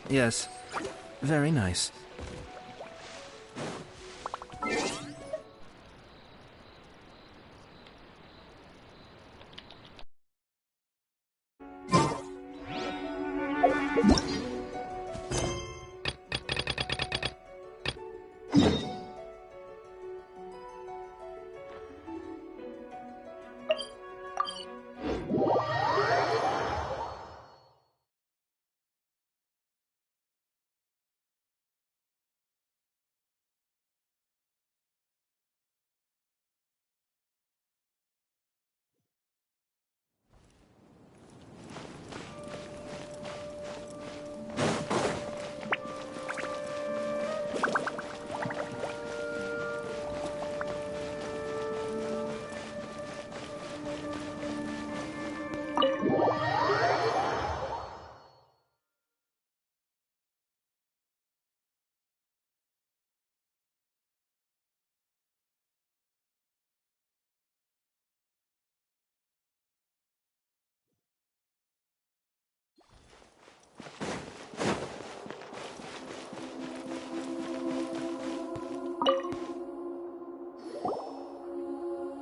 Yes. Very nice.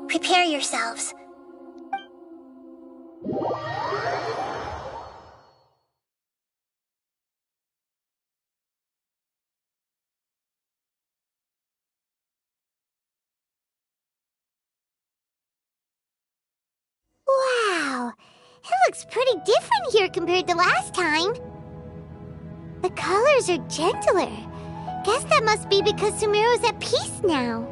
Prepare yourselves. Wow, it looks pretty different here compared to last time. The colors are gentler. Guess that must be because Sumeru's at peace now.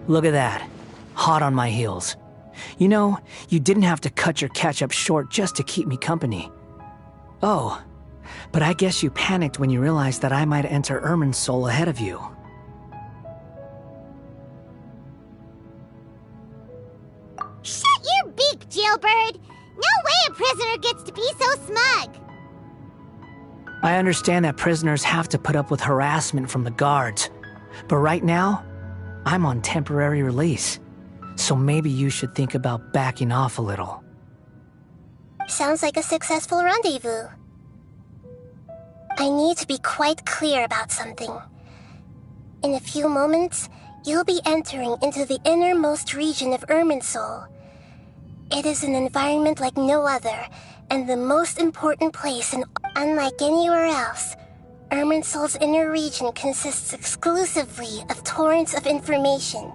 Look at that. Hot on my heels. You know, you didn't have to cut your catch-up short just to keep me company. Oh, but I guess you panicked when you realized that I might enter Irminsul ahead of you. Shut your beak, jailbird! No way a prisoner gets to be so smug! I understand that prisoners have to put up with harassment from the guards, but right now, I'm on temporary release, so maybe you should think about backing off a little. Sounds like a successful rendezvous. I need to be quite clear about something. In a few moments, you'll be entering into the innermost region of Irminsul. It is an environment like no other, and the most important place unlike anywhere else. Irminsul's inner region consists exclusively of torrents of information.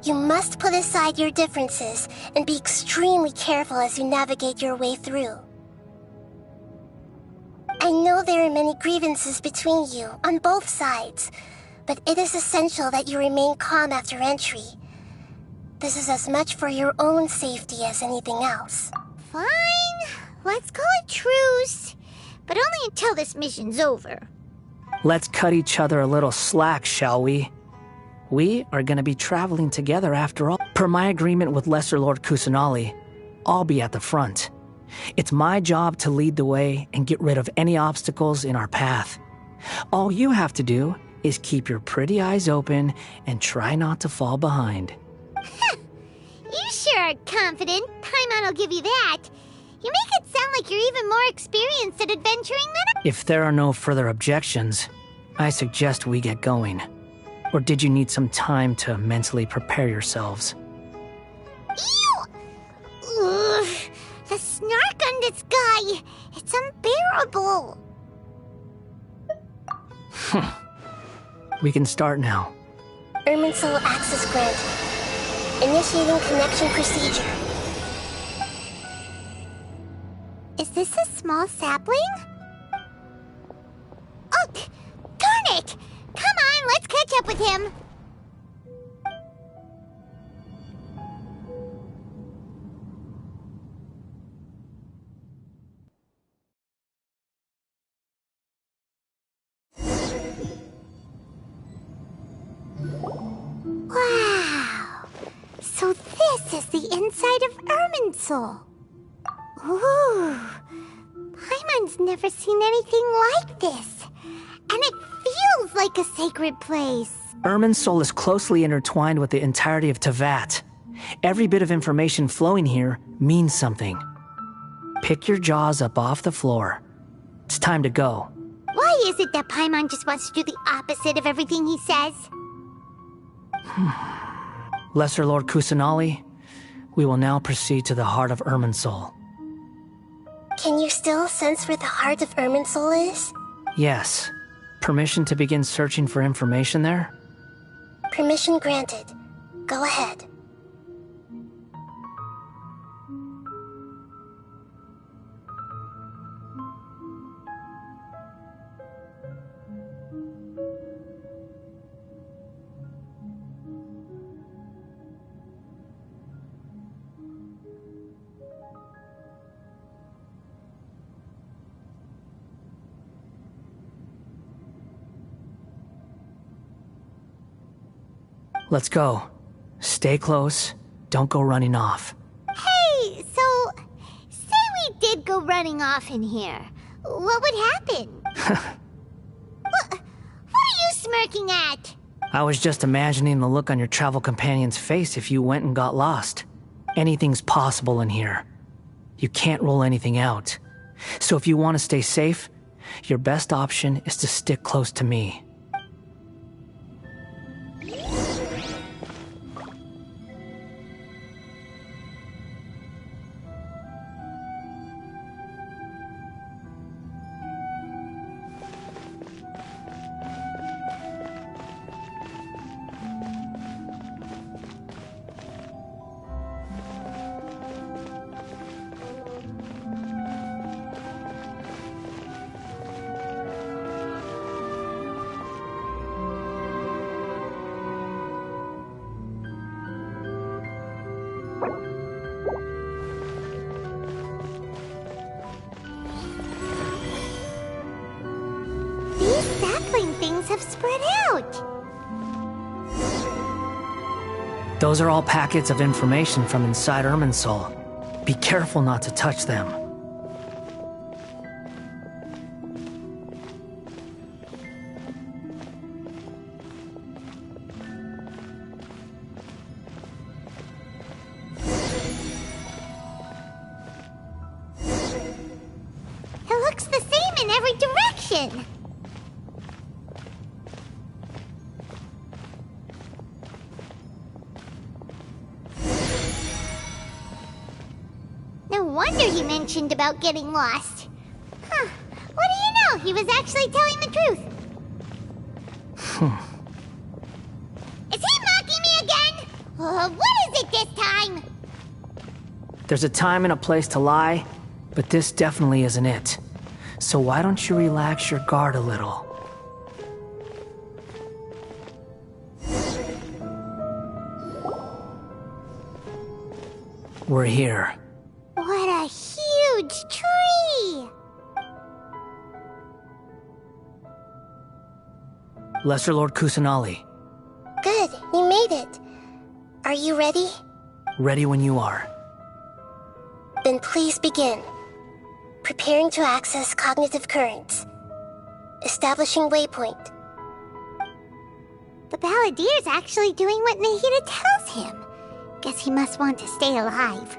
You must put aside your differences and be extremely careful as you navigate your way through. I know there are many grievances between you on both sides, but it is essential that you remain calm after entry. This is as much for your own safety as anything else. Fine, let's call it truce, but only until this mission's over. Let's cut each other a little slack, shall we? We are going to be traveling together after all. Per my agreement with Lesser Lord Kusanali, I'll be at the front. It's my job to lead the way and get rid of any obstacles in our path. All you have to do is keep your pretty eyes open and try not to fall behind. You sure are confident. Paimon will give you that. You make it sound like you're even more experienced at adventuring than If there are no further objections, I suggest we get going. Or did you need some time to mentally prepare yourselves? Ew! Ugh, the snark on this guy, it's unbearable. We can start now. Irminsul access granted. Initiating connection procedure. Is this a small sapling? Oh, darn it! Come on, let's catch up with him. Wow! So this is the inside of Irminsul. Ooh, Paimon's never seen anything like this. And it feels like a sacred place. Irminsul is closely intertwined with the entirety of Tevat. Every bit of information flowing here means something. Pick your jaws up off the floor. It's time to go. Why is it that Paimon just wants to do the opposite of everything he says? Lesser Lord Kusanali, we will now proceed to the heart of Irminsul. Can you still sense where the heart of Irminsul is? Yes. Permission to begin searching for information there? Permission granted. Go ahead. Let's go. Stay close. Don't go running off. Hey, so, say we did go running off in here. What would happen? What are you smirking at? I was just imagining the look on your travel companion's face if you went and got lost. Anything's possible in here. You can't rule anything out. So if you want to stay safe, your best option is to stick close to me. These sapling things have spread out. Those are all packets of information from inside Irminsul. Be careful not to touch them. It looks the same in every direction. No wonder he mentioned about getting lost. Huh. What do you know? He was actually telling the truth. Is he mocking me again? What is it this time? There's a time and a place to lie, but this definitely isn't it. So why don't you relax your guard a little? We're here. What a huge tree! Lesser Lord Kusanali, Good, you made it. Are you ready? ready when you are. Then please begin. Preparing to access cognitive currents. Establishing waypoint. The Balladier's actually doing what Nahida tells him. Guess he must want to stay alive.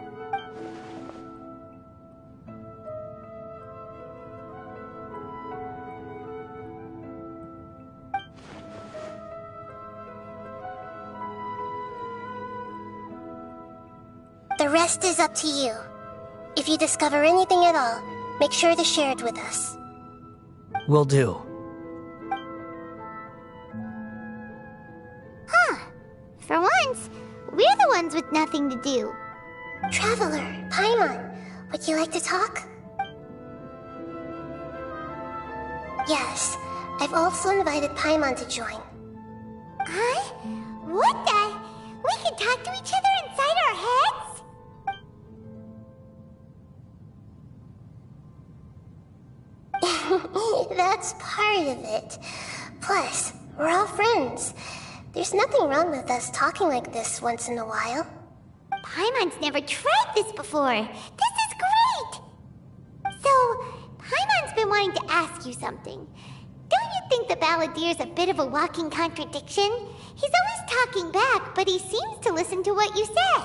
The rest is up to you. If you discover anything at all, make sure to share it with us. Will do. Huh. For once, we're the ones with nothing to do. Traveler, Paimon, would you like to talk? Yes, I've also invited Paimon to join. Huh? What the? We can talk to each other inside our heads? That's part of it. Plus, we're all friends. There's nothing wrong with us talking like this once in a while. Paimon's never tried this before. This is great! So, wanting to ask you something. Don't you think the balladier's a bit of a walking contradiction? He's always talking back, but he seems to listen to what you say.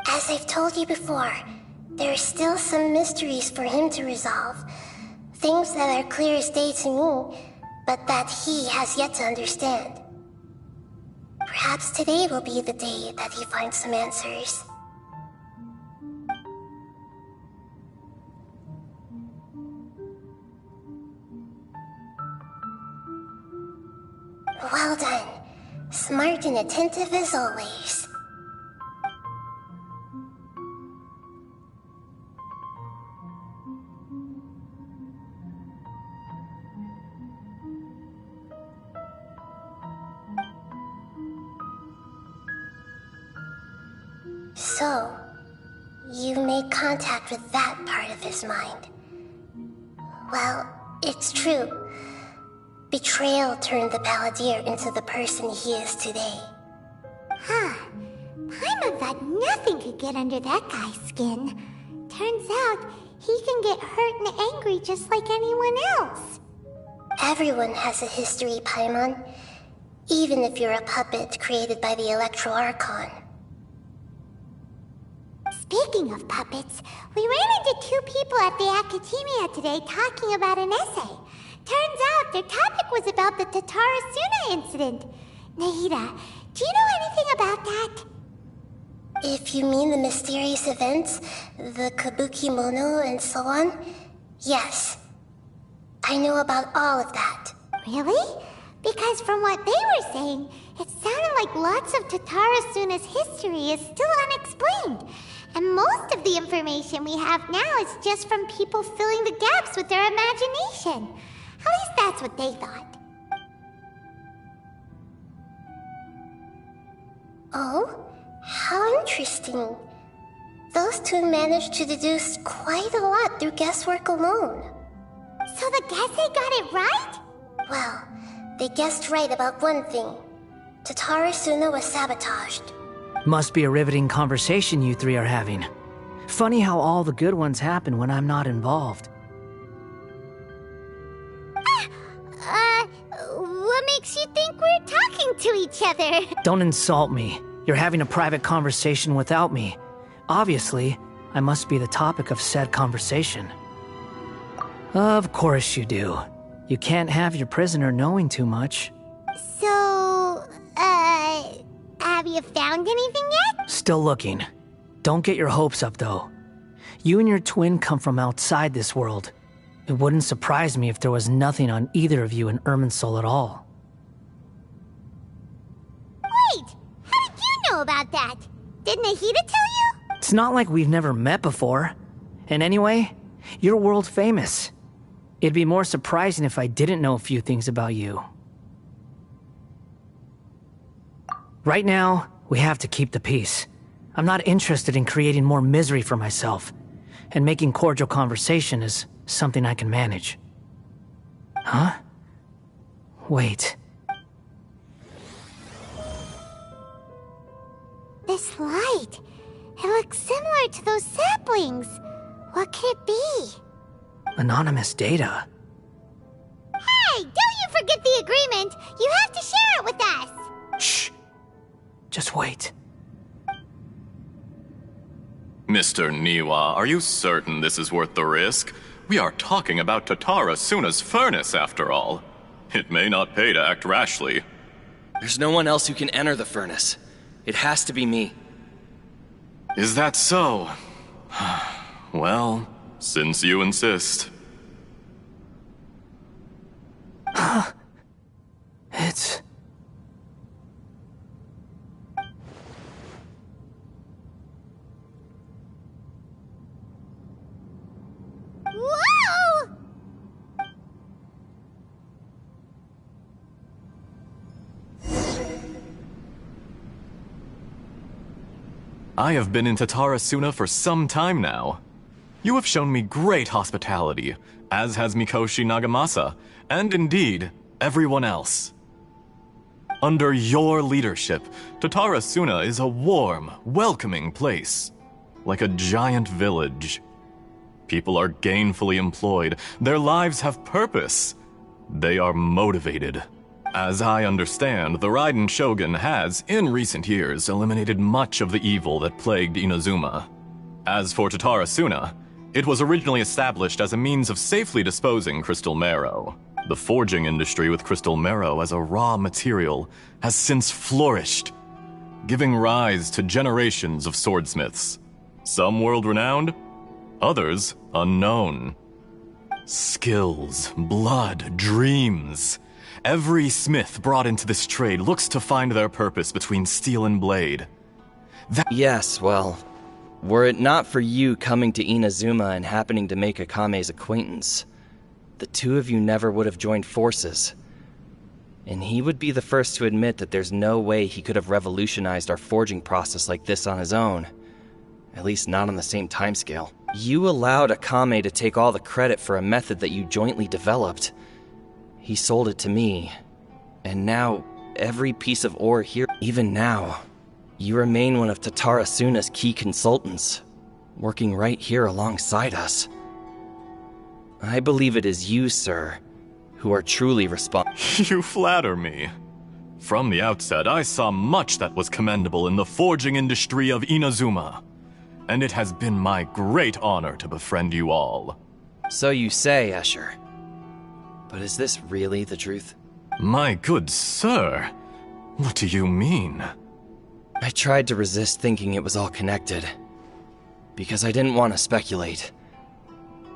As I've told you before, there are still some mysteries for him to resolve. Things that are clear as day to me, but that he has yet to understand. Perhaps today will be the day that he finds some answers. Well done. Smart and attentive as always. So, you made contact with that part of his mind. Well, it's true. Betrayal turned the Balladeer into the person he is today. Huh. Paimon thought nothing could get under that guy's skin. Turns out, he can get hurt and angry just like anyone else. Everyone has a history, Paimon. Even if you're a puppet created by the Electro Archon. Speaking of puppets, we ran into two people at the Academia today talking about an essay. Turns out their topic was about the Tatarasuna incident. Nahida, do you know anything about that? If you mean the mysterious events, the Kabuki Mono and so on, yes. I know about all of that. Really? Because from what they were saying, it sounded like lots of Tatarasuna's history is still unexplained. And most of the information we have now is just from people filling the gaps with their imagination. At least that's what they thought. Oh? How interesting. Those two managed to deduce quite a lot through guesswork alone. So the Gese got it right? Well, they guessed right about one thing. Tatarasuna was sabotaged. Must be a riveting conversation you three are having. Funny how all the good ones happen when I'm not involved. What makes you think we're talking to each other? Don't insult me. You're having a private conversation without me. Obviously, I must be the topic of said conversation. Of course you do. You can't have your prisoner knowing too much. So, have you found anything yet? Still looking. Don't get your hopes up, though. You and your twin come from outside this world. It wouldn't surprise me if there was nothing on either of you in Irminsul at all. Wait! How did you know about that? Did Nahida tell you? It's not like we've never met before. And anyway, you're world famous. It'd be more surprising if I didn't know a few things about you. Right now, we have to keep the peace. I'm not interested in creating more misery for myself, and making cordial conversation is something I can manage. Huh? Wait. This light. It looks similar to those saplings. What could it be? Anonymous data. Hey, don't you forget the agreement! You have to share it with us! Shh. Just wait. Mr. Niwa, are you certain this is worth the risk? We are talking about Tatarasuna's furnace, after all. It may not pay to act rashly. There's no one else who can enter the furnace. It has to be me. Is that so? Well, since you insist. It's... Whoa! I have been in Tatarasuna for some time now. You have shown me great hospitality, as has Mikoshi Nagamasa, and indeed, everyone else. Under your leadership, Tatarasuna is a warm, welcoming place. like a giant village. People are gainfully employed. Their lives have purpose. They are motivated. As I understand, the Raiden Shogun has, in recent years, eliminated much of the evil that plagued Inazuma. As for Tatarasuna, it was originally established as a means of safely disposing crystal marrow. The forging industry with crystal marrow as a raw material has since flourished, giving rise to generations of swordsmiths. Some world-renowned, others unknown. Skills, blood, dreams. Every smith brought into this trade looks to find their purpose between steel and blade. Yes, well, were it not for you coming to Inazuma and happening to make Akame's acquaintance, the two of you never would have joined forces. And he would be the first to admit that there's no way he could have revolutionized our forging process like this on his own. At least not on the same timescale. You allowed Akame to take all the credit for a method that you jointly developed. He sold it to me. And now, every piece of ore here, even now, you remain one of Tatarasuna's key consultants, working right here alongside us. I believe it is you, sir, who are truly responsible. You flatter me. From the outset, I saw much that was commendable in the forging industry of Inazuma, and it has been my great honor to befriend you all. So you say, Escher. But is this really the truth? My good sir, what do you mean? I tried to resist thinking it was all connected, because I didn't want to speculate.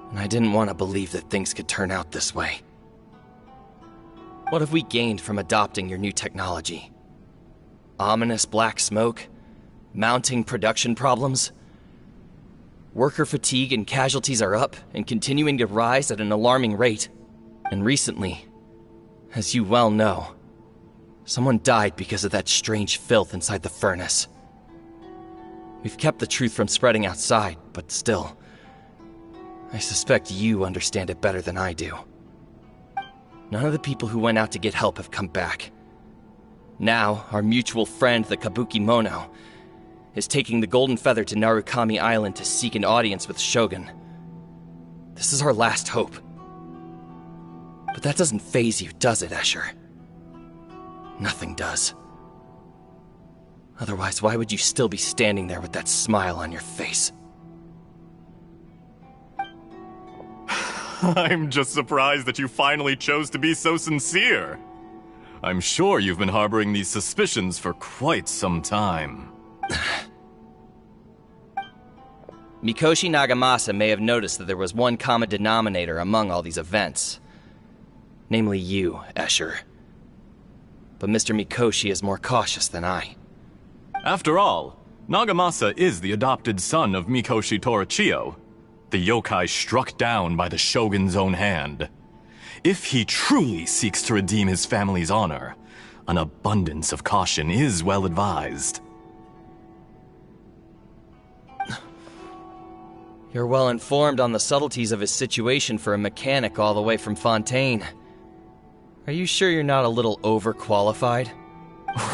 And I didn't want to believe that things could turn out this way. What have we gained from adopting your new technology? Ominous black smoke? Mounting production problems? Worker fatigue and casualties are up and continuing to rise at an alarming rate. And recently, as you well know, someone died because of that strange filth inside the furnace. We've kept the truth from spreading outside, but still, I suspect you understand it better than I do. None of the people who went out to get help have come back. Now, our mutual friend, the Kabuki Mono, is taking the Golden Feather to Narukami Island to seek an audience with Shogun. This is our last hope. But that doesn't faze you, does it, Escher? Nothing does. Otherwise, why would you still be standing there with that smile on your face? I'm just surprised that you finally chose to be so sincere. I'm sure you've been harboring these suspicions for quite some time. Mikoshi Nagamasa may have noticed that there was one common denominator among all these events. Namely you, Escher. But Mr. Mikoshi is more cautious than I. After all, Nagamasa is the adopted son of Mikoshi Torichio, the yokai struck down by the Shogun's own hand. If he truly seeks to redeem his family's honor, an abundance of caution is well advised. You're well informed on the subtleties of his situation for a mechanic all the way from Fontaine. Are you sure you're not a little overqualified?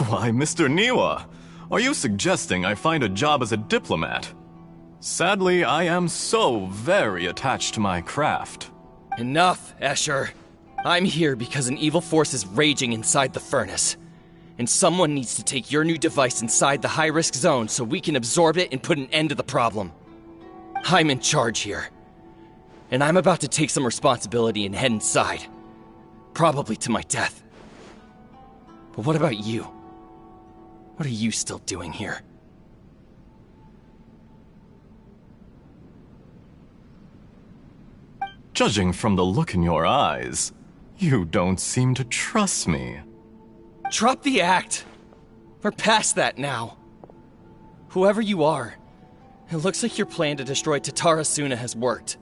Why, Mr. Niwa, are you suggesting I find a job as a diplomat? Sadly, I am so very attached to my craft. Enough, Escher. I'm here because an evil force is raging inside the furnace. And someone needs to take your new device inside the high-risk zone so we can absorb it and put an end to the problem. I'm in charge here. And I'm about to take some responsibility and head inside. Probably to my death. But what about you? What are you still doing here? Judging from the look in your eyes, you don't seem to trust me. Drop the act! We're past that now. Whoever you are, it looks like your plan to destroy Tatarasuna has worked.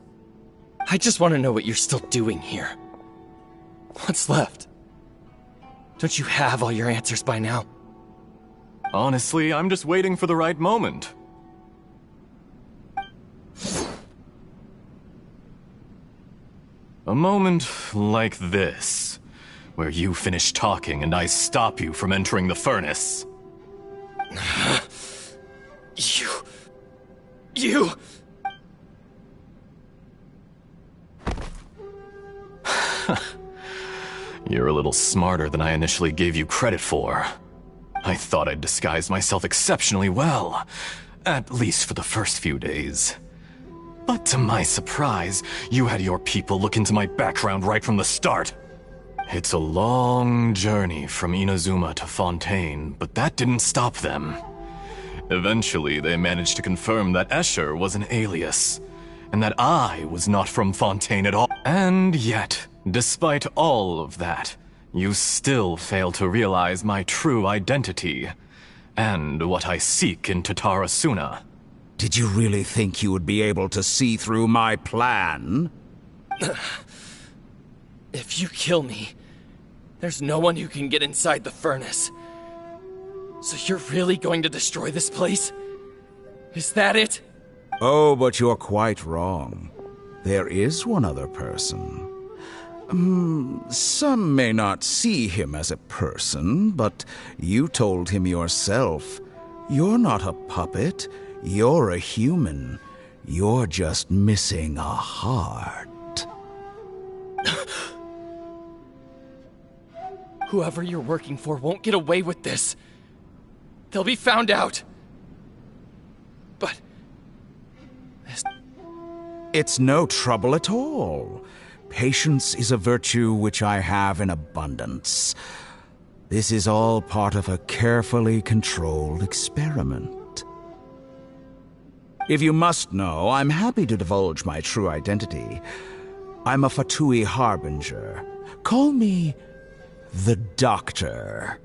I just want to know what you're still doing here. What's left? Don't you have all your answers by now? Honestly, I'm just waiting for the right moment. A moment like this, where you finish talking and I stop you from entering the furnace. You... You're a little smarter than I initially gave you credit for. I thought I'd disguised myself exceptionally well, at least for the first few days. But to my surprise, you had your people look into my background right from the start. It's a long journey from Inazuma to Fontaine, but that didn't stop them. Eventually, they managed to confirm that Escher was an alias, and that I was not from Fontaine at all. And yet, despite all of that, you still fail to realize my true identity, and what I seek in Tatarasuna. Did you really think you would be able to see through my plan? If you kill me, there's no one who can get inside the furnace. So you're really going to destroy this place? Is that it? Oh, but you're quite wrong. There is one other person. Some may not see him as a person, but you told him yourself. You're not a puppet. You're a human. You're just missing a heart. Whoever you're working for won't get away with this. They'll be found out. But... It's no trouble at all. Patience is a virtue which I have in abundance. This is all part of a carefully controlled experiment. If you must know, I'm happy to divulge my true identity. I'm a Fatui harbinger. Call me the Doctor.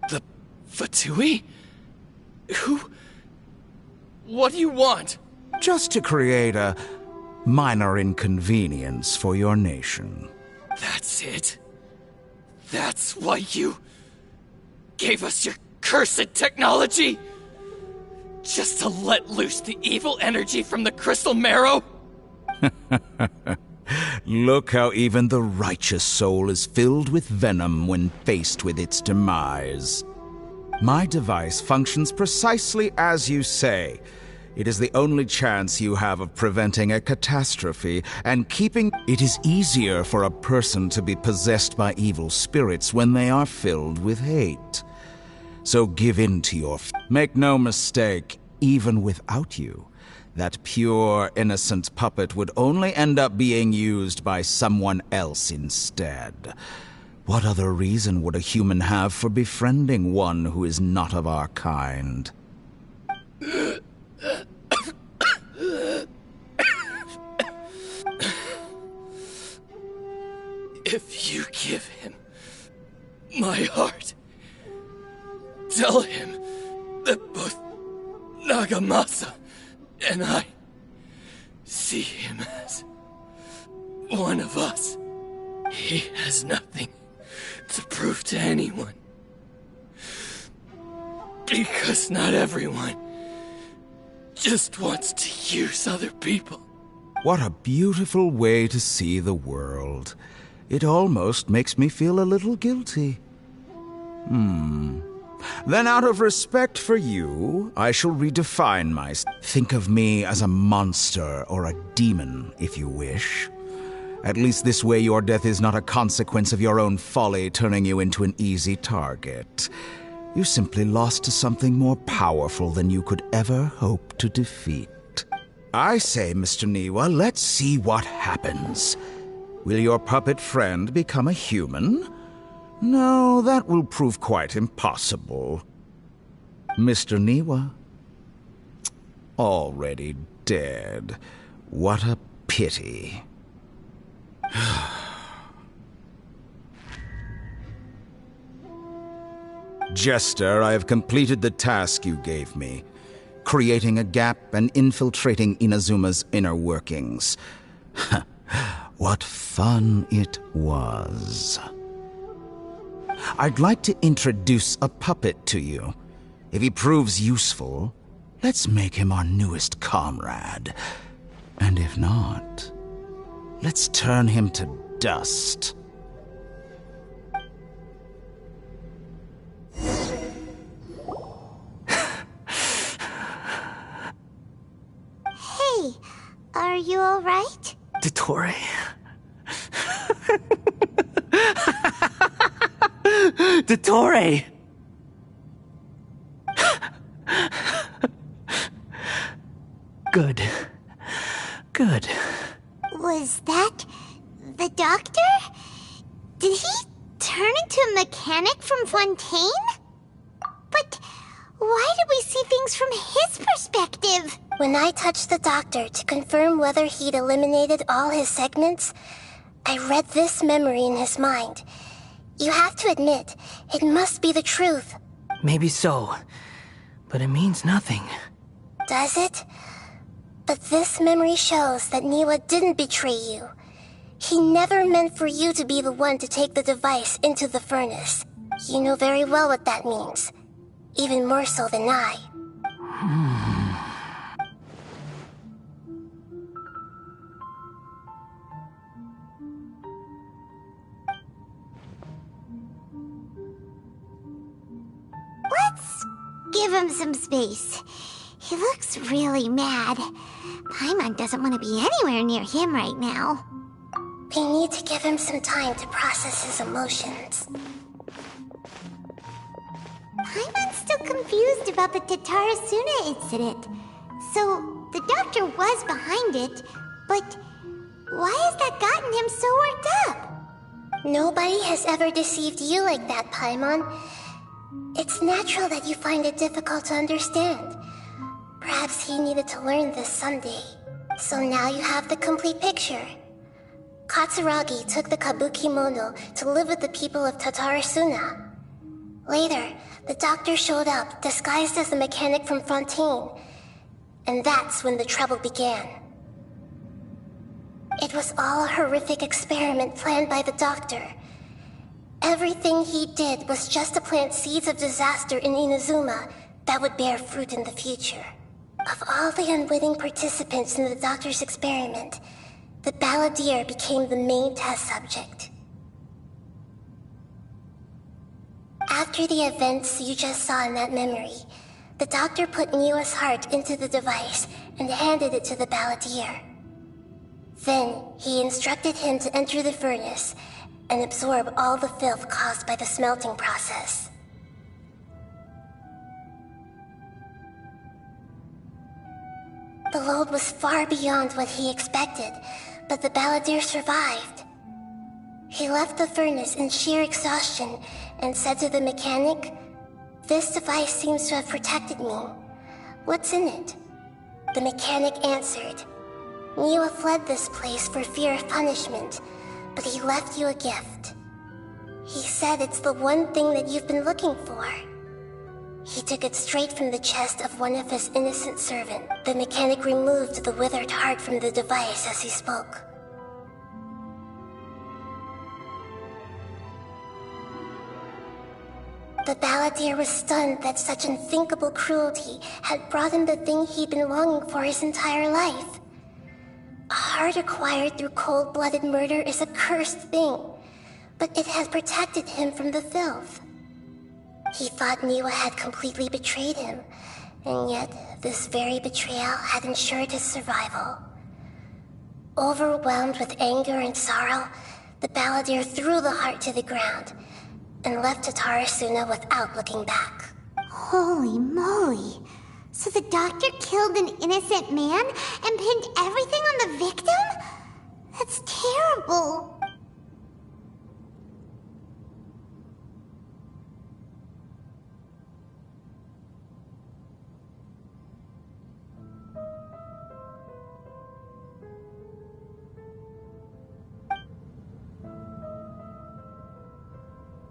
The Fatui? Who? What do you want? Just to create a minor inconvenience for your nation. That's it? That's why you gave us your cursed technology? Just to let loose the evil energy from the crystal marrow? Look how even the righteous soul is filled with venom when faced with its demise. My device functions precisely as you say. It is the only chance you have of preventing a catastrophe and keeping... It is easier for a person to be possessed by evil spirits when they are filled with hate. So give in to your... Make no mistake, even without you, that pure, innocent puppet would only end up being used by someone else instead. What other reason would a human have for befriending one who is not of our kind? If you give him my heart, tell him that both Nagamasa and I see him as one of us. He has nothing to prove to anyone. Because not everyone just wants to use other people. What a beautiful way to see the world. It almost makes me feel a little guilty. Then out of respect for you, I shall redefine myself. Think of me as a monster or a demon, if you wish. At least this way your death is not a consequence of your own folly turning you into an easy target. You simply lost to something more powerful than you could ever hope to defeat. I say, Mr. Niwa, let's see what happens. Will your puppet friend become a human? No, that will prove quite impossible. Mr. Niwa? Already dead. What a pity. Jester, I have completed the task you gave me, creating a gap and infiltrating Inazuma's inner workings. What fun it was. I'd like to introduce a puppet to you. If he proves useful, Let's make him our newest comrade. And if not, let's turn him to dust. Hey, are you alright? Dottore? Dottore! Good. Good. Was that the doctor? Did he turn into a mechanic from Fontaine? But why did we see things from his perspective? When I touched the doctor to confirm whether he'd eliminated all his segments, I read this memory in his mind. You have to admit, it must be the truth. Maybe so, but it means nothing. Does it? But this memory shows that Niwa didn't betray you. He never meant for you to be the one to take the device into the furnace. You know very well what that means. Even more so than I. Let's give him some space. He looks really mad. Paimon doesn't want to be anywhere near him right now. We need to give him some time to process his emotions. Paimon's still confused about the Tatarasuna incident. So, the doctor was behind it, but why has that gotten him so worked up? Nobody has ever deceived you like that, Paimon. It's natural that you find it difficult to understand. Perhaps he needed to learn this someday. So now you have the complete picture. Katsuragi took the kabuki mono to live with the people of Tatarasuna. Later, the doctor showed up, disguised as a mechanic from Fontaine. And that's when the trouble began. It was all a horrific experiment planned by the doctor. Everything he did was just to plant seeds of disaster in Inazuma that would bear fruit in the future. Of all the unwitting participants in the doctor's experiment, the balladeer became the main test subject. After the events you just saw in that memory, the doctor put Niwa's heart into the device and handed it to the balladeer. Then, he instructed him to enter the furnace and absorb all the filth caused by the smelting process. The load was far beyond what he expected, but the balladeer survived. He left the furnace in sheer exhaustion and said to the mechanic, "This device seems to have protected me. What's in it?" The mechanic answered, "Niwa fled this place for fear of punishment, but he left you a gift. He said it's the one thing that you've been looking for." He took it straight from the chest of one of his innocent servants. The mechanic removed the withered heart from the device as he spoke. The balladeer was stunned that such unthinkable cruelty had brought him the thing he'd been longing for his entire life. A heart acquired through cold-blooded murder is a cursed thing, but it had protected him from the filth. He thought Niwa had completely betrayed him, and yet this very betrayal had ensured his survival. Overwhelmed with anger and sorrow, the balladeer threw the heart to the ground and left Tatarasuna without looking back. Holy moly. So the doctor killed an innocent man and pinned everything on the victim? That's terrible.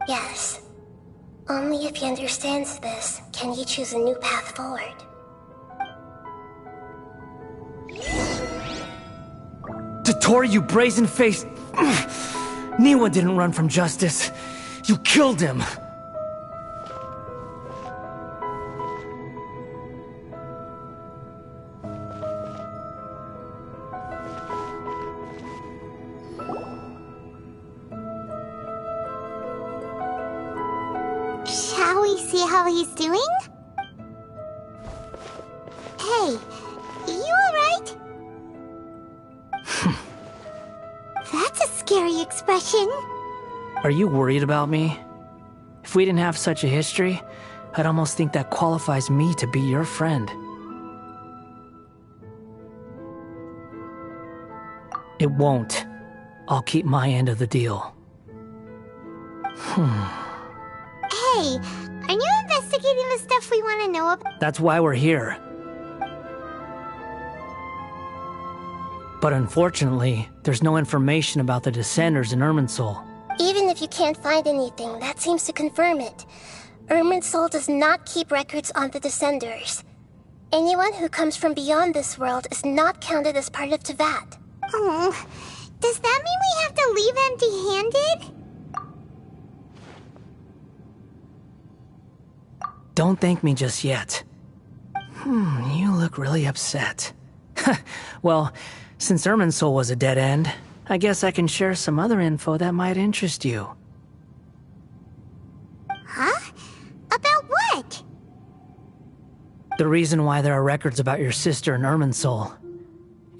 Yes. Only if he understands this can he choose a new path forward. Dottore, you brazen-faced... Niwa didn't run from justice. You killed him. see how he's doing? Hey, you alright? That's a scary expression. Are you worried about me? If we didn't have such a history, I'd almost think that qualifies me to be your friend. It won't. I'll keep my end of the deal. Hey, are you investigating the stuff we want to know about? That's why we're here. But unfortunately, there's no information about the Descenders in Irminsul. Even if you can't find anything, that seems to confirm it. Irminsul does not keep records on the Descenders. Anyone who comes from beyond this world is not counted as part of Tevat. Oh, does that mean we have to leave empty-handed? Don't thank me just yet. You look really upset. Well, since Irminsul was a dead end, I guess I can share some other info that might interest you. Huh? About what? The reason why there are records about your sister in Irminsul.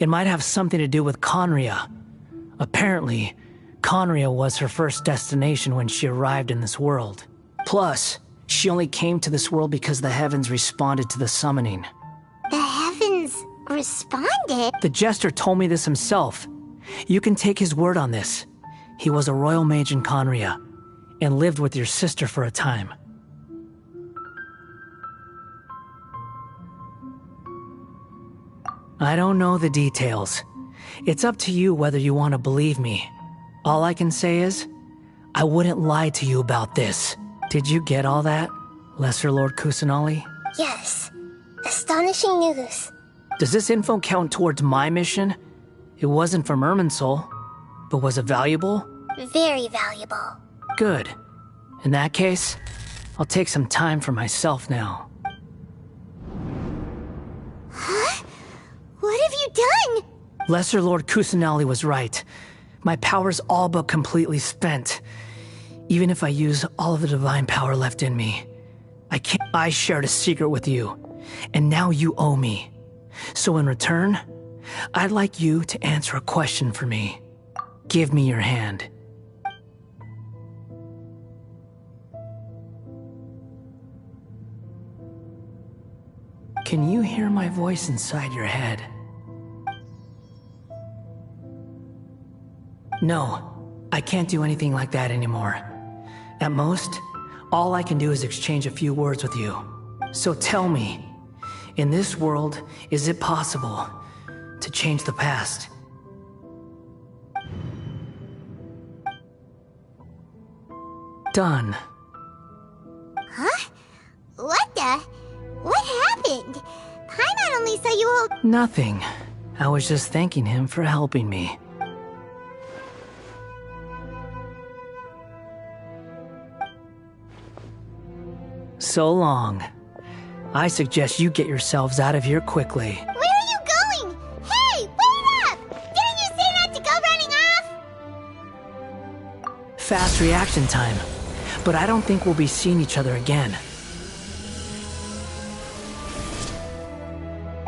It might have something to do with Conria. Apparently, Conria was her first destination when she arrived in this world. Plus, she only came to this world because the heavens responded to the summoning. The heavens responded? The jester told me this himself. You can take his word on this. He was a royal mage in Conria, and lived with your sister for a time. I don't know the details. It's up to you whether you want to believe me. All I can say is, I wouldn't lie to you about this. Did you get all that, Lesser Lord Kusanali? Yes. Astonishing news. Does this info count towards my mission? It wasn't from Irminsul, but was it valuable? Very valuable. Good. In that case, I'll take some time for myself now. Huh? What have you done? Lesser Lord Kusanali was right. My power's all but completely spent. Even if I use all of the divine power left in me, I shared a secret with you, and now you owe me. So in return, I'd like you to answer a question for me. Give me your hand. Can you hear my voice inside your head? No, I can't do anything like that anymore. At most, all I can do is exchange a few words with you. So tell me, in this world, is it possible to change the past? Done. Huh? What happened? Paimon only saw you hold— Nothing. I was just thanking him for helping me. So long. I suggest you get yourselves out of here quickly. Where are you going? Hey, wait up! Didn't you say not to go running off? Fast reaction time. But I don't think we'll be seeing each other again.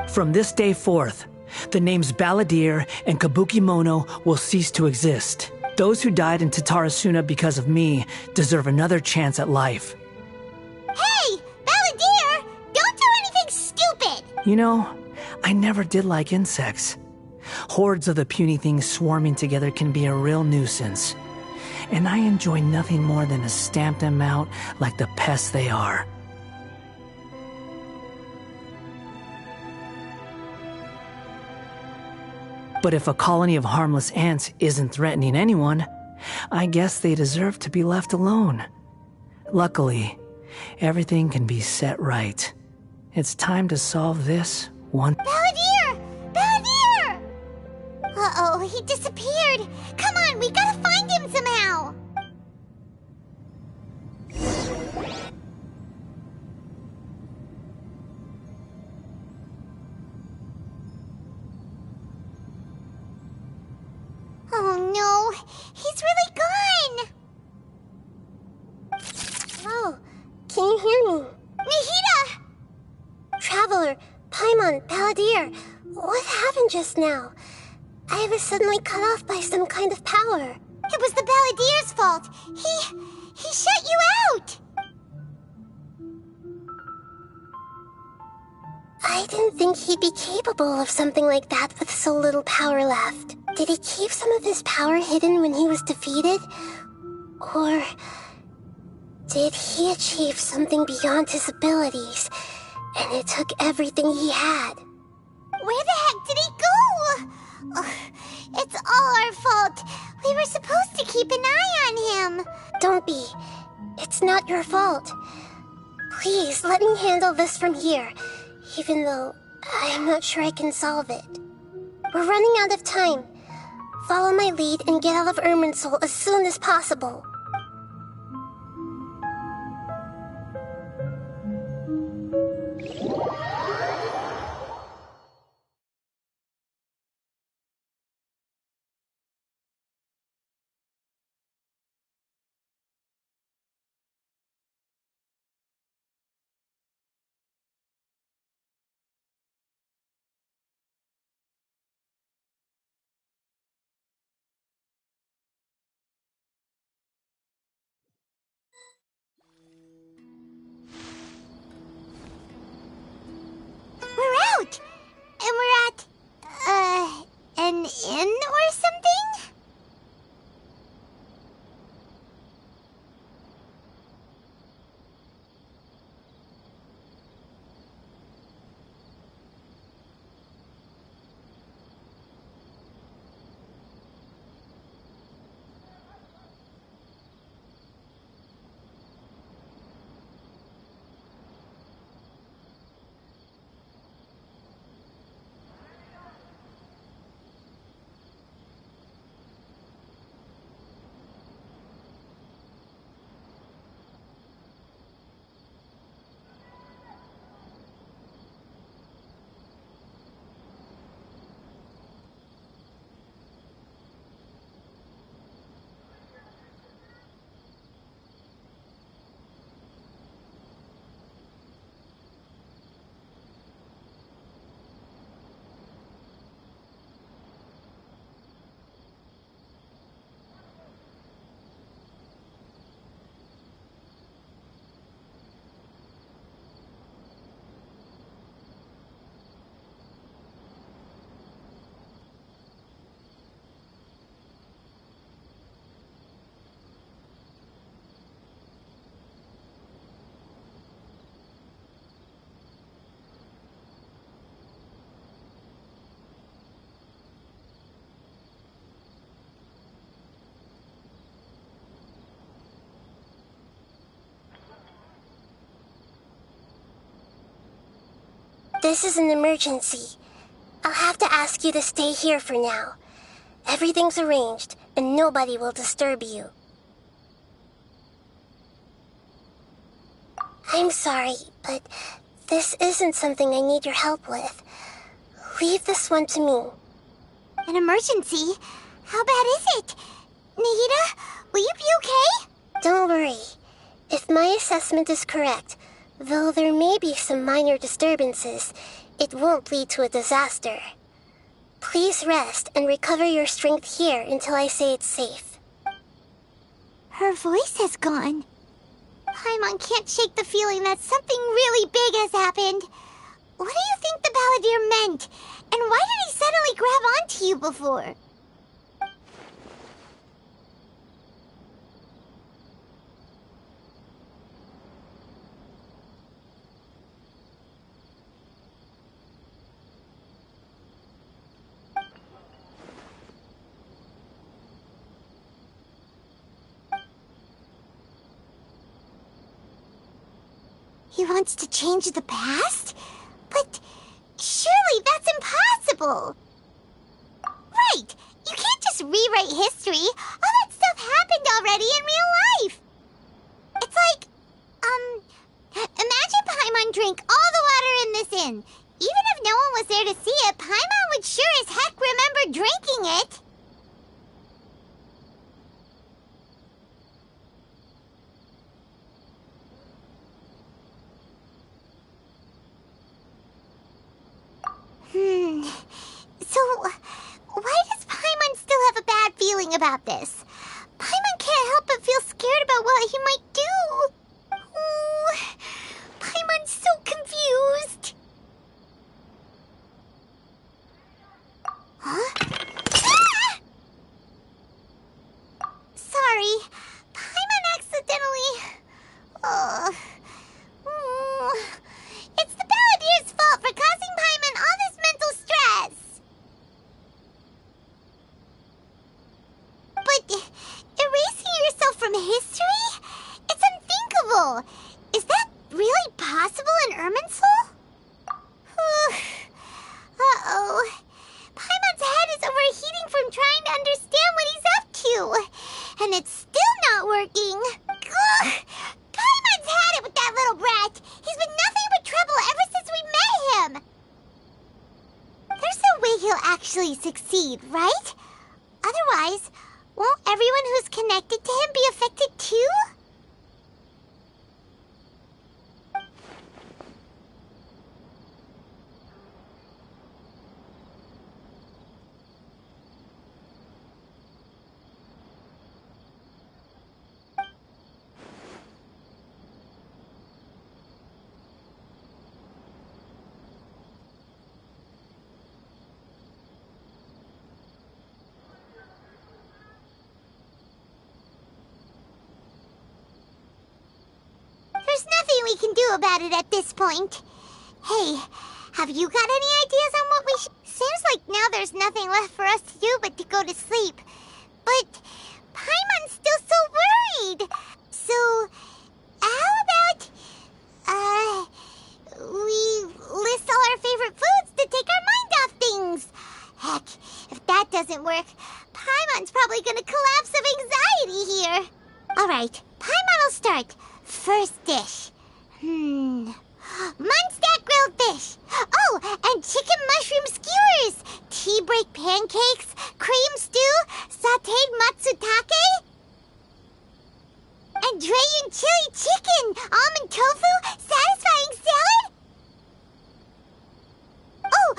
From this day forth, the names Balladeer and Kabukimono will cease to exist. Those who died in Tatarasuna because of me deserve another chance at life. Hey, Balladeer! Don't do anything stupid! You know, I never did like insects. Hordes of the puny things swarming together can be a real nuisance. And I enjoy nothing more than to stamp them out like the pests they are. But if a colony of harmless ants isn't threatening anyone, I guess they deserve to be left alone. Luckily, everything can be set right. It's time to solve this one— Balladeer! Balladeer! Uh-oh, he disappeared. Come on, we gotta find him somehow. Oh no, he's really gone. Oh, can you hear me? Traveler, Paimon, Palladir, what happened just now? I was suddenly cut off by some kind of power. It was the Palladir's fault. He shut you out. I didn't think he'd be capable of something like that with so little power left. Did he keep some of his power hidden when he was defeated? Or did he achieve something beyond his abilities, and it took everything he had? Where the heck did he go? Ugh, it's all our fault. We were supposed to keep an eye on him. Don't be. It's not your fault. Please, let me handle this from here, even though I'm not sure I can solve it. We're running out of time. Follow my lead and get out of Irminsul as soon as possible. We're out! And we're at, an inn or something? This is an emergency. I'll have to ask you to stay here for now. Everything's arranged, and nobody will disturb you. I'm sorry, but this isn't something I need your help with. Leave this one to me. An emergency? How bad is it? Nahida, will you be okay? Don't worry. If my assessment is correct, though there may be some minor disturbances, it won't lead to a disaster. Please rest and recover your strength here until I say it's safe. Her voice has gone. Paimon can't shake the feeling that something really big has happened. What do you think the Palladir meant? And why did he suddenly grab onto you before? He wants to change the past? But surely that's impossible! Right! You can't just rewrite history! All that stuff happened already in real life! It's like, imagine Paimon drank all the water in this inn. Even if no one was there to see it, Paimon would sure as heck remember drinking it! So, why does Paimon still have a bad feeling about this? Paimon can't help but feel scared about what he might do. Oh, Paimon's so confused. Huh? Ah! Sorry, Paimon accidentally... It's the Balladier's fault for causing Paimon all this mental stress. But erasing yourself from history? It's unthinkable. Is that really possible in Irminsul? Uh-oh. Paimon's head is overheating from trying to understand what he's up to. And it's still not working. Ugh. Paimon's had it with that little brat. He's been nothing but trouble ever since we met him. There's no way he'll actually succeed, right? Otherwise, won't everyone who's connected to him be affected too? There's nothing we can do about it at this point. Hey, have you got any ideas on what we should... Seems like now there's nothing left for us to do but to go to sleep. But Paimon's still so worried. So, how about... we list all our favorite foods to take our mind off things. Heck, if that doesn't work, Paimon's probably gonna collapse of anxiety here. Alright, Paimon will start. First dish. Munstack grilled fish. Oh, and chicken mushroom skewers. Tea break pancakes. Cream stew. Sauteed matsutake. And Drayan chili chicken. Almond tofu. Satisfying salad. Oh,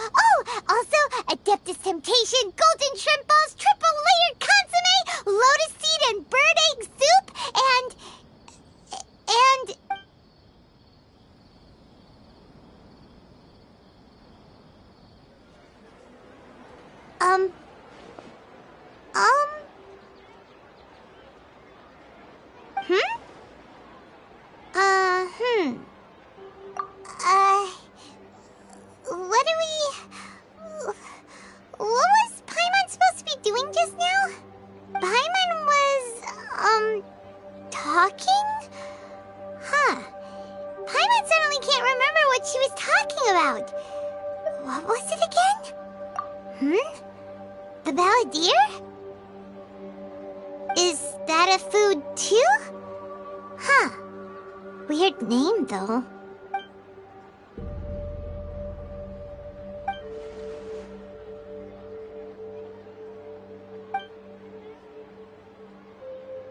also Adeptus Temptation. Golden shrimp balls. Triple layered consomme. Lotus seed and bird egg soup. And... What was Paimon supposed to be doing just now? Paimon was, talking? Huh. Paimon suddenly can't remember what she was talking about. What was it again? The Balladeer? Is that a food too? Huh. Weird name, though.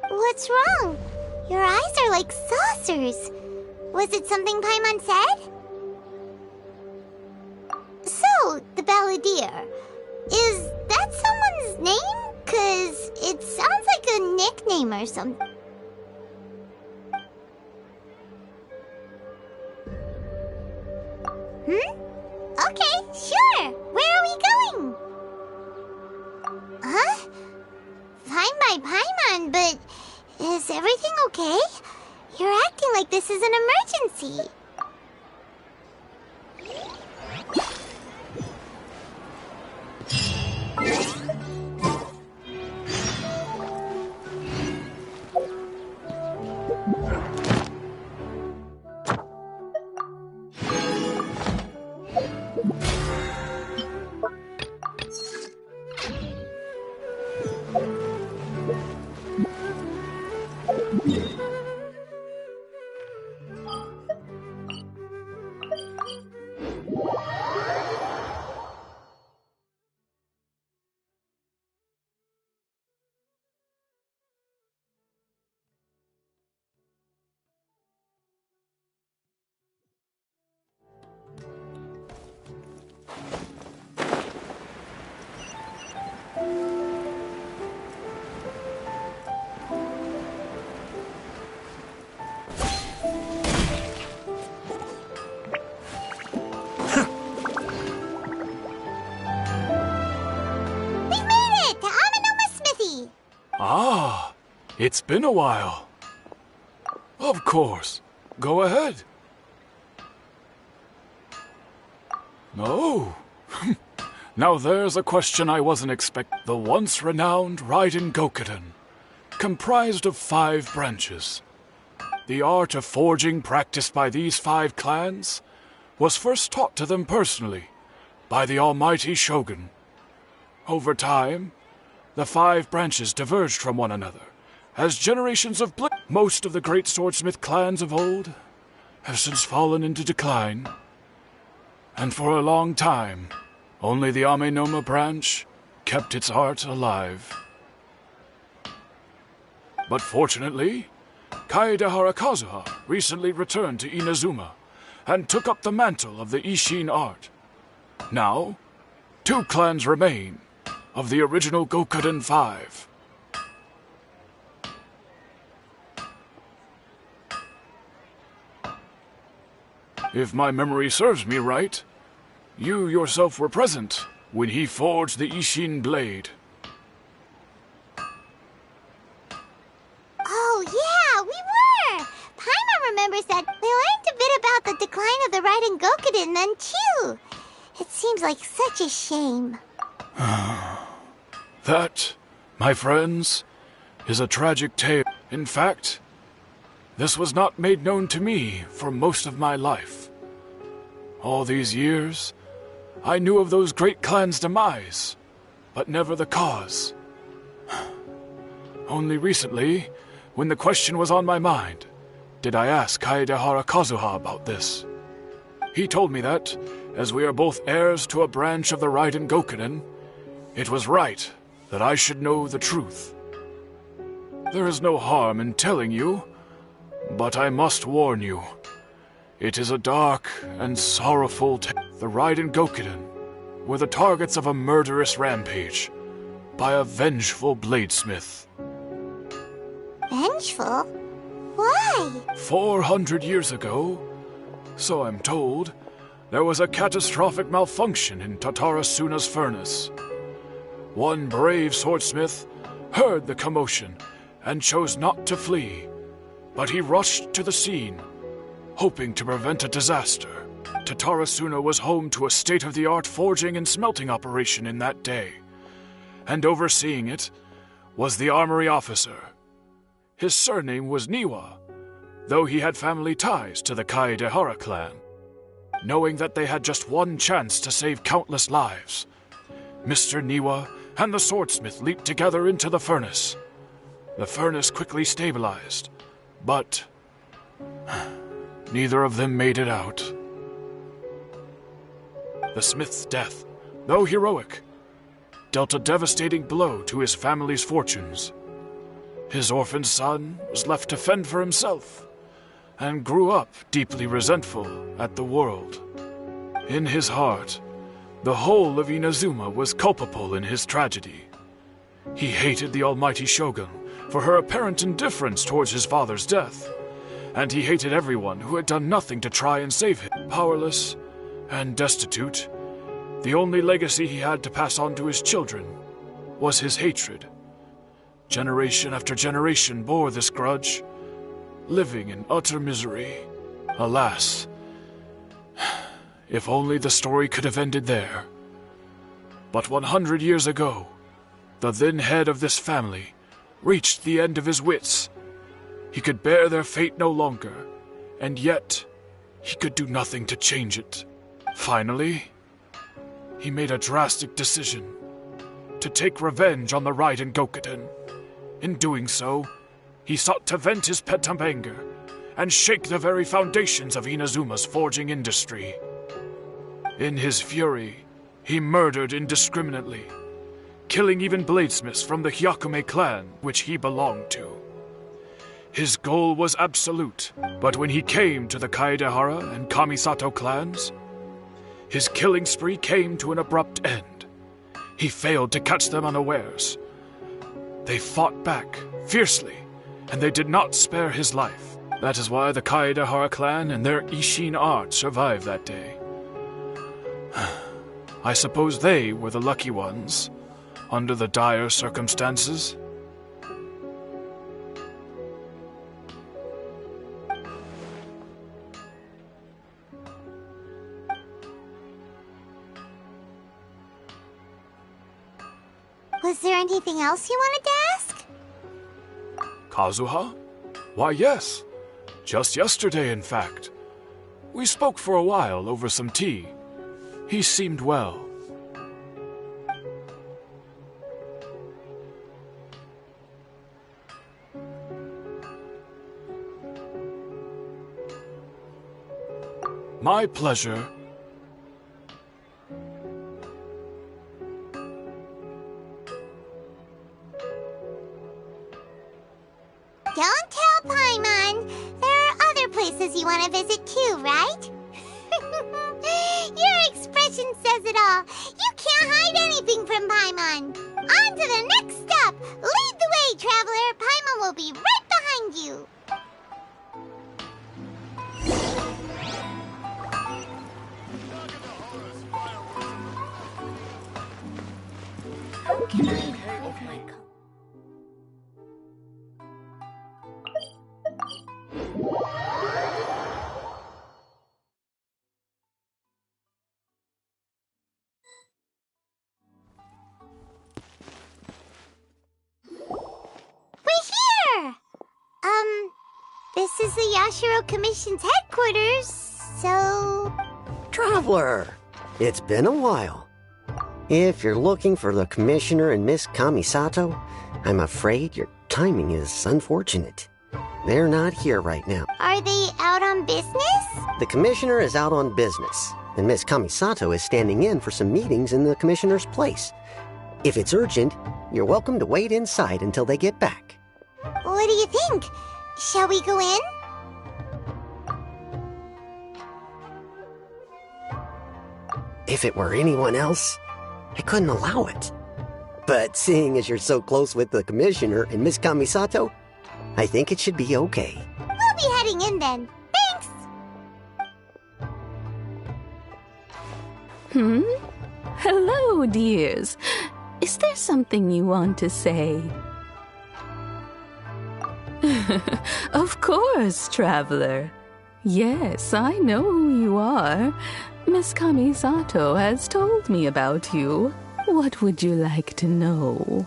What's wrong? Your eyes are like saucers. Was it something Paimon said? So, the Balladeer. Is that someone's name? 'Cause it sounds like a nickname or something. Okay, sure. Where are we going? Huh? Fine by Paimon, but is everything okay? You're acting like this is an emergency. It's been a while. Of course. Go ahead. Oh. Now there's a question I wasn't expecting. The once renowned Raiden Gokuden, comprised of 5 branches. The art of forging practiced by these 5 clans was first taught to them personally by the almighty Shogun. Over time, the 5 branches diverged from one another, as generations of most of the great swordsmith clans of old have since fallen into decline. And for a long time, only the Amenoma branch kept its art alive. But fortunately, Kaedehara Kazuha recently returned to Inazuma and took up the mantle of the Ishin art. Now, 2 clans remain of the original Gokuden 5. If my memory serves me right, you yourself were present when he forged the Ishin blade. Oh, yeah, we were! Paimon remembers that we learned a bit about the decline of the Raiden Gokuden then, too. It seems like such a shame. That, my friends, is a tragic tale. In fact, this was not made known to me for most of my life. All these years, I knew of those great clans' demise, but never the cause. Only recently, when the question was on my mind, did I ask Kaedehara Kazuha about this. He told me that, as we are both heirs to a branch of the Raiden Gokuden, it was right that I should know the truth. There is no harm in telling you, but I must warn you. It is a dark and sorrowful tale. The Raiden Gokuden were the targets of a murderous rampage by a vengeful bladesmith. Vengeful? Why? 400 years ago, so I'm told, there was a catastrophic malfunction in Tatarasuna's furnace. One brave swordsmith heard the commotion and chose not to flee, but he rushed to the scene, hoping to prevent a disaster. Tatarasuna was home to a state-of-the-art forging and smelting operation in that day, and overseeing it was the armory officer. His surname was Niwa, though he had family ties to the Kaedehara clan. Knowing that they had just one chance to save countless lives, Mr. Niwa and the swordsmith leaped together into the furnace. The furnace quickly stabilized, but neither of them made it out. The smith's death, though heroic, dealt a devastating blow to his family's fortunes. His orphaned son was left to fend for himself, and grew up deeply resentful at the world. In his heart, the whole of Inazuma was culpable in his tragedy. He hated the almighty Shogun for her apparent indifference towards his father's death, and he hated everyone who had done nothing to try and save him. Powerless and destitute, the only legacy he had to pass on to his children was his hatred. Generation after generation bore this grudge, living in utter misery. Alas, if only the story could have ended there. But 100 years ago, the then head of this family reached the end of his wits. He could bear their fate no longer, and yet he could do nothing to change it. Finally, he made a drastic decision to take revenge on the Raiden Gokuden. In doing so, he sought to vent his pent anger and shake the very foundations of Inazuma's forging industry. In his fury, he murdered indiscriminately, killing even bladesmiths from the Hyakume clan which he belonged to. His goal was absolute, but when he came to the Kaedehara and Kamisato clans, his killing spree came to an abrupt end. He failed to catch them unawares. They fought back fiercely, and they did not spare his life. That is why the Kaedehara clan and their Ishin art survived that day. I suppose they were the lucky ones, under the dire circumstances. Was there anything else you wanted to ask? Kazuha? Why, yes. Just yesterday, in fact. We spoke for a while over some tea. He seemed well. My pleasure. Don't tell Paimon. There are other places you want to visit too, right? Your expression says it all. You can't hide anything from Paimon. On to the next stop. Lead the way, traveler. Paimon will be right behind you. How can I improve my We're here! This is the Yashiro Commission's headquarters, so... Traveler! It's been a while. If you're looking for the Commissioner and Miss Kamisato, I'm afraid your timing is unfortunate. They're not here right now. Are they out on business? The Commissioner is out on business, and Miss Kamisato is standing in for some meetings in the Commissioner's place. If it's urgent, you're welcome to wait inside until they get back. What do you think? Shall we go in? If it were anyone else, I couldn't allow it. But seeing as you're so close with the Commissioner and Miss Kamisato, I think it should be okay. We'll be heading in then. Thanks! Hello, dears. Is there something you want to say? Of course, traveler. Yes, I know who you are. Miss Kamisato has told me about you. What would you like to know?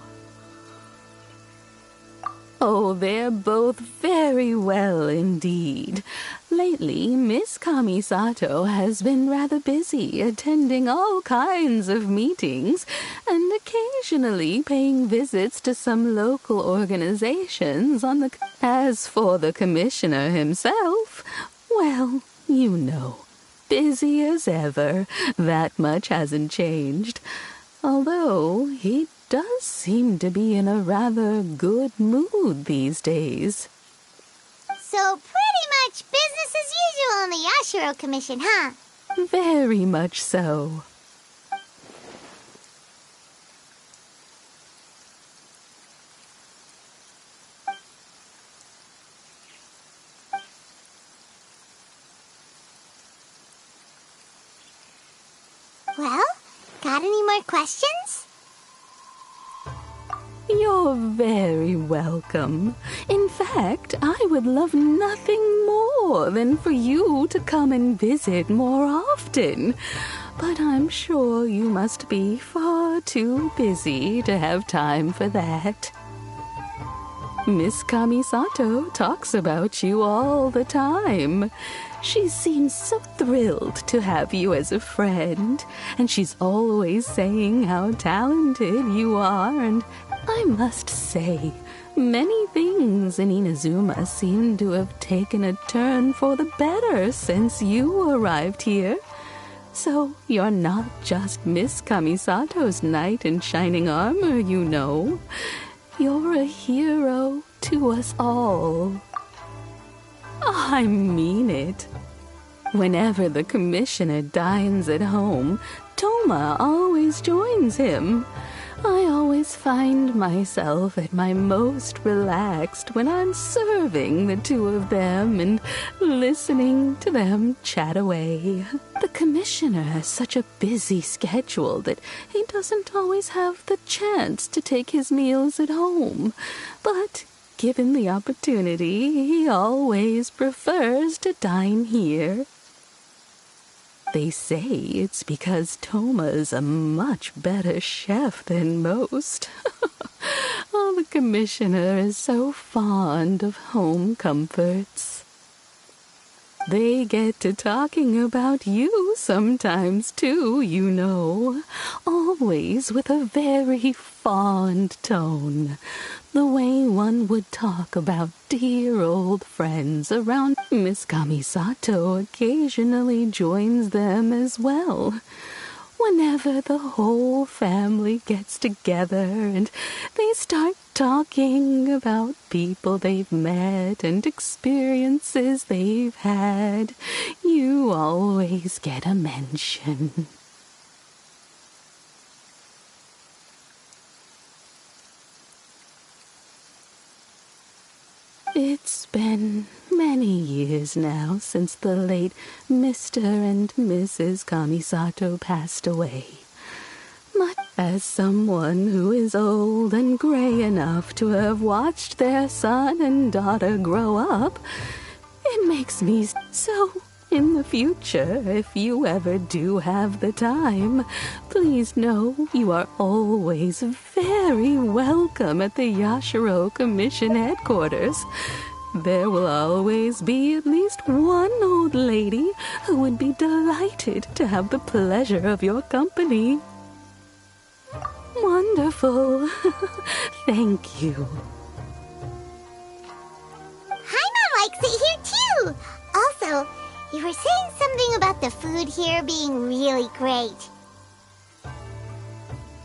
Oh, they're both very well indeed. Lately, Miss Kamisato has been rather busy attending all kinds of meetings and occasionally paying visits to some local organizations on the... As for the Commissioner himself, well, you know, busy as ever. That much hasn't changed. Although he does seem to be in a rather good mood these days. So pretty much business as usual on the Yashiro Commission, huh? Very much so. Well, got any more questions? You're very welcome. In fact, I would love nothing more than for you to come and visit more often. But I'm sure you must be far too busy to have time for that. Miss Kamisato talks about you all the time. She seems so thrilled to have you as a friend, and she's always saying how talented you are, and I must say, many things in Inazuma seem to have taken a turn for the better since you arrived here. So you're not just Miss Kamisato's knight in shining armor, you know. You're a hero to us all. I mean it. Whenever the Commissioner dines at home, Toma always joins him. I always find myself at my most relaxed when I'm serving the two of them and listening to them chat away. The Commissioner has such a busy schedule that he doesn't always have the chance to take his meals at home. But given the opportunity, he always prefers to dine here. They say it's because Toma's a much better chef than most. Oh, the commissioner is so fond of home comforts. They get to talking about you sometimes, too, you know. Always with a very fond tone. The way one would talk about dear old friends around. Miss Kamisato occasionally joins them as well. Whenever the whole family gets together and they start talking about people they've met and experiences they've had, you always get a mention. It's been many years now since the late Mr. and Mrs. Kamisato passed away. But as someone who is old and gray enough to have watched their son and daughter grow up, it makes me so. In the future, if you ever do have the time, please know you are always very welcome at the Yashiro Commission headquarters. There will always be at least one old lady who would be delighted to have the pleasure of your company. Wonderful. Thank you. Paimon likes it here too. Also, you were saying something about the food here being really great.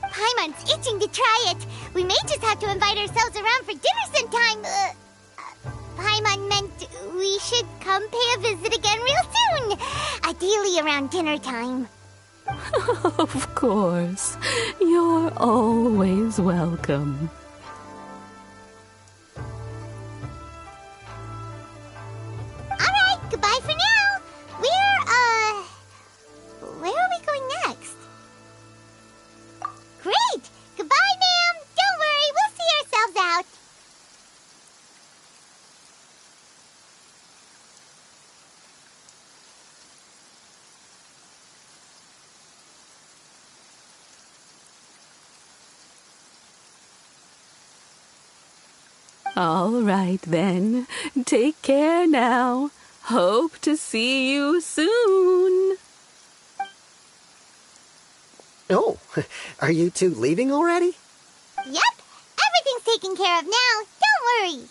Paimon's itching to try it. We may just have to invite ourselves around for dinner sometime. Paimon meant we should come pay a visit again real soon. Ideally around dinner time. Of course. You're always welcome. Alright, goodbye for now. Where are we going next? Great! Goodbye, ma'am! Don't worry, we'll see ourselves out. All right, then. Take care now. Hope to see you soon. Oh, are you two leaving already? Yep, everything's taken care of now. Don't worry.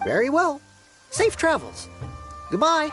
Very well. Safe travels. Goodbye.